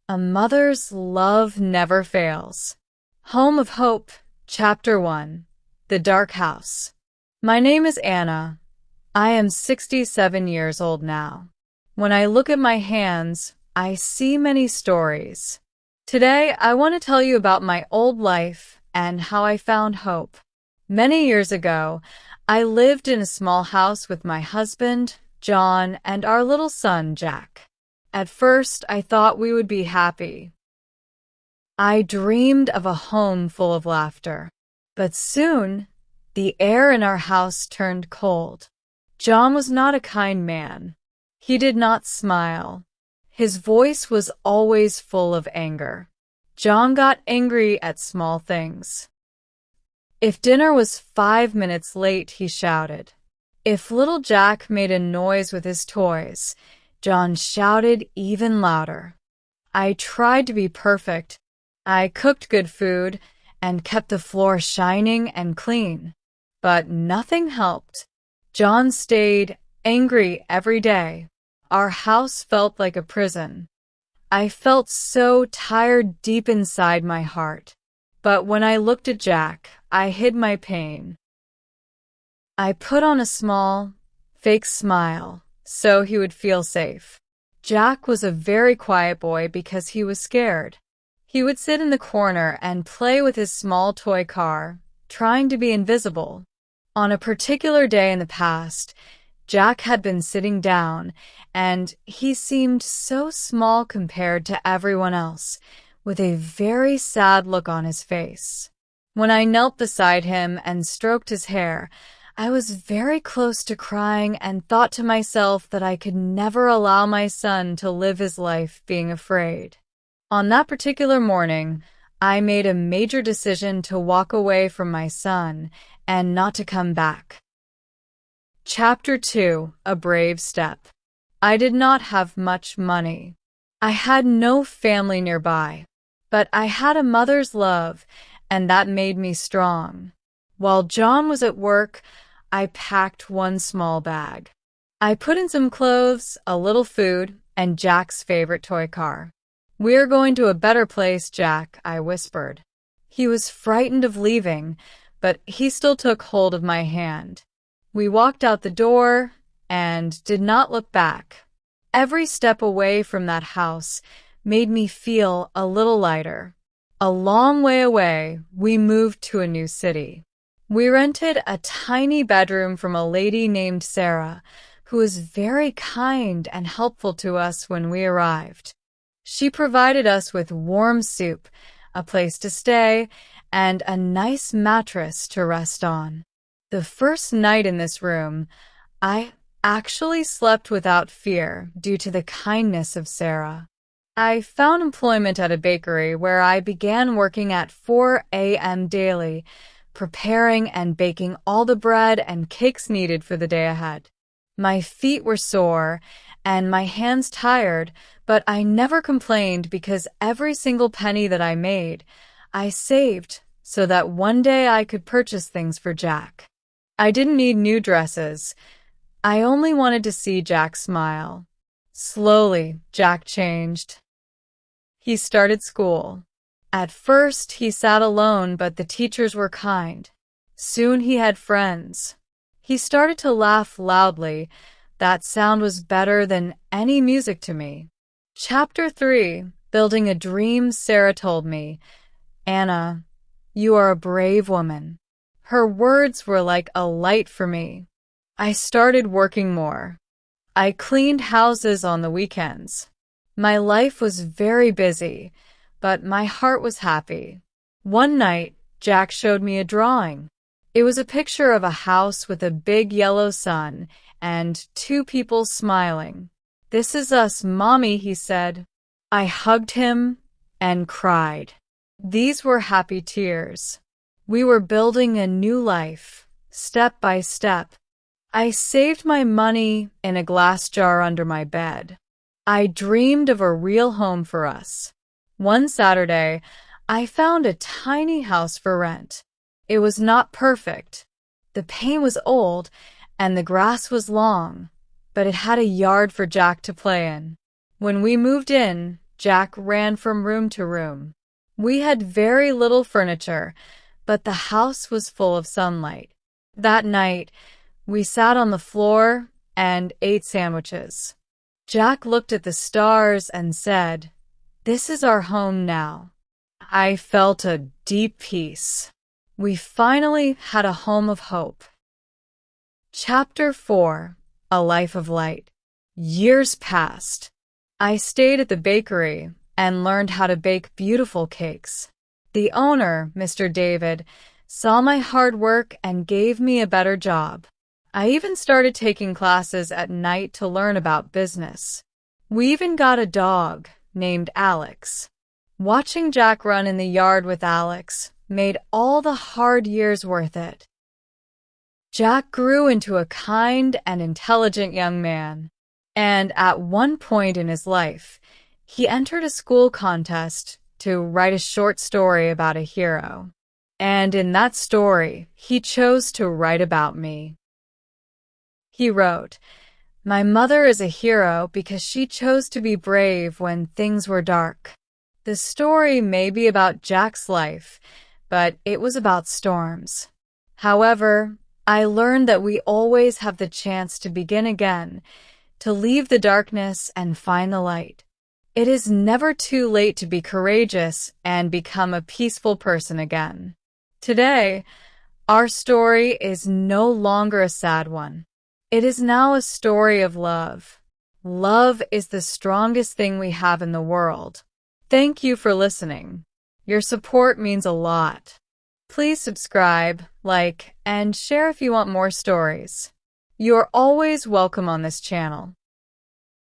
A Mother's Love Never Fails. Home of Hope, Chapter 1. The Dark House. My name is Anna. I am 67 years old now. When I look at my hands, I see many stories. Today, I want to tell you about my old life and how I found hope. Many years ago, I lived in a small house with my husband, John, and our little son, Jack. At first, I thought we would be happy. I dreamed of a home full of laughter. But soon, the air in our house turned cold. John was not a kind man. He did not smile. His voice was always full of anger. John got angry at small things. If dinner was 5 minutes late, he shouted. If little Jack made a noise with his toys, John shouted even louder. I tried to be perfect. I cooked good food and kept the floor shining and clean. But nothing helped. John stayed angry every day. Our house felt like a prison. I felt so tired deep inside my heart. But when I looked at Jack, I hid my pain. I put on a small, fake smile so he would feel safe. Jack was a very quiet boy because he was scared. He would sit in the corner and play with his small toy car, trying to be invisible. On a particular day in the past, Jack had been sitting down, and he seemed so small compared to everyone else, with a very sad look on his face. When I knelt beside him and stroked his hair, I was very close to crying and thought to myself that I could never allow my son to live his life being afraid. On that particular morning, I made a major decision to walk away from my son and not to come back. Chapter 2. A Brave Step. I did not have much money. I had no family nearby, but I had a mother's love, and that made me strong. While John was at work, I packed one small bag. I put in some clothes, a little food, and Jack's favorite toy car. "We're going to a better place, Jack," I whispered. He was frightened of leaving, but he still took hold of my hand. We walked out the door and did not look back. Every step away from that house made me feel a little lighter. A long way away, we moved to a new city. We rented a tiny bedroom from a lady named Sarah, who was very kind and helpful to us when we arrived. She provided us with warm soup, a place to stay, and a nice mattress to rest on. The first night in this room, I actually slept without fear due to the kindness of Sarah. I found employment at a bakery where I began working at 4 a.m. daily, preparing and baking all the bread and cakes needed for the day ahead. My feet were sore and my hands tired, but I never complained because every single penny that I made, I saved so that one day I could purchase things for Jack. I didn't need new dresses. I only wanted to see Jack smile. Slowly, Jack changed. He started school. At first, he sat alone, but the teachers were kind. Soon he had friends. He started to laugh loudly. That sound was better than any music to me. Chapter 3. Building a Dream. Sarah told me, "Anna, you are a brave woman." Her words were like a light for me. I started working more. I cleaned houses on the weekends. My life was very busy, but my heart was happy. One night, Jack showed me a drawing. It was a picture of a house with a big yellow sun and 2 people smiling. "This is us, Mommy," he said. I hugged him and cried. These were happy tears. We were building a new life, step by step. I saved my money in a glass jar under my bed. I dreamed of a real home for us. One Saturday, I found a tiny house for rent. It was not perfect. The paint was old and the grass was long, but it had a yard for Jack to play in. When we moved in, Jack ran from room to room. We had very little furniture, but the house was full of sunlight. That night, we sat on the floor and ate sandwiches. Jack looked at the stars and said, "This is our home now." I felt a deep peace. We finally had a home of hope. Chapter 4: A Life of Light. Years passed. I stayed at the bakery and learned how to bake beautiful cakes. The owner, Mr. David, saw my hard work and gave me a better job. I even started taking classes at night to learn about business. We even got a dog named Alex. Watching Jack run in the yard with Alex made all the hard years worth it. Jack grew into a kind and intelligent young man, and at one point in his life, he entered a school contest to write a short story about a hero. And in that story, he chose to write about me. He wrote, "My mother is a hero because she chose to be brave when things were dark." The story may be about Jack's life, but it was about storms. However, I learned that we always have the chance to begin again, to leave the darkness and find the light. It is never too late to be courageous and become a peaceful person again. Today, our story is no longer a sad one. It is now a story of love. Love is the strongest thing we have in the world. Thank you for listening. Your support means a lot. Please subscribe, like, and share if you want more stories. You are always welcome on this channel.